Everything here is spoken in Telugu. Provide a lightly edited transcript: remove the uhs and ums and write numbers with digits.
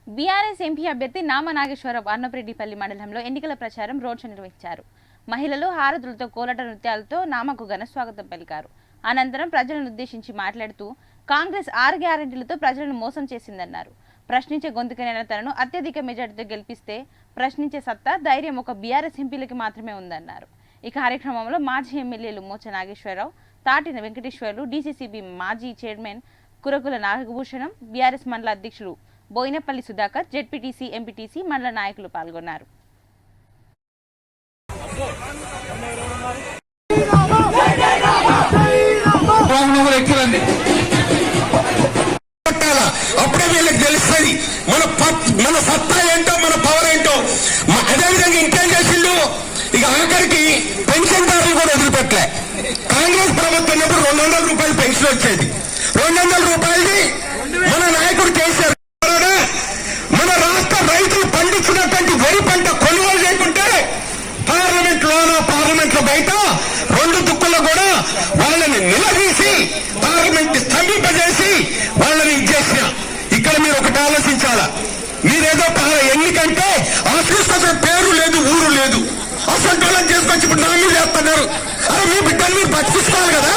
బీఆర్ఎస్ ఎంపీ అభ్యర్థి నామ నాగేశ్వరరావు అన్నప్రెడ్డిపల్లి మండలంలో ఎన్నికల ప్రచారం రోడ్ షో నిర్వహించారు. మహిళలు హారతులతో కోలాట నృత్యాలతో నామకు ఘన స్వాగతం పలికారు. అనంతరం ప్రజలను ఉద్దేశించి మాట్లాడుతూ కాంగ్రెస్ 6 గ్యారెంటీలతో ప్రజలను మోసం చేసిందన్నారు. ప్రశ్నించే గొంతుకైన తనను అత్యధిక మెజార్టీతో గెలిపిస్తే ప్రశ్నించే సత్తా, ధైర్యం ఒక బీఆర్ఎస్ ఎంపీలకి మాత్రమే ఉందన్నారు. ఈ కార్యక్రమంలో మాజీ ఎమ్మెల్యేలు మోచ నాగేశ్వరరావు, తాటిన వెంకటేశ్వర్లు, డీసీసీబీ మాజీ చైర్మన్ కురకుల నాగభూషణం, బీఆర్ఎస్ మండల అధ్యక్షులు బోయినపల్లి సుధాకర్, జెడ్పీటీసీ, ఎంపీటీసీ మండల నాయకులు పాల్గొన్నారు. అప్పుడే వీళ్ళకి తెలుస్తుంది మన సత్తా ఏంటో, మన పవర్ ఏంటో. అదేవిధంగా ఇంకేం చేసిండు, ఇక ఆఖరికి పెన్షన్దారులు కూడా వదిలిపెట్టలే. కాంగ్రెస్ ప్రభుత్వం ఉన్నప్పుడు 200 రూపాయలు పెన్షన్ వచ్చేది. 200 రూపాయలది మన నాయకుడు కేసీఆర్ మన రాష్ట్ర రైతులు పండించినటువంటి వరి పంట కొనుగోలు చేయకుంటే పార్లమెంట్ లో బయట 2 దుక్కుల్లో కూడా వాళ్ళని నిలదీసి పార్లమెంట్ స్తంభింపజేసి వాళ్ళని ఇచ్చేసిన. ఇక్కడ మీరు ఒకటి ఆలోచించాలా, మీరేదో ఎన్నికంటే ఆశిస్తున్న పేరు లేదు, ఊరు లేదు, అసలు చేసుకొచ్చి ఇప్పుడు నామీలు చేస్తున్నారు. అరే మీ బిడ్డలు మీరు బతికిస్తారు కదా.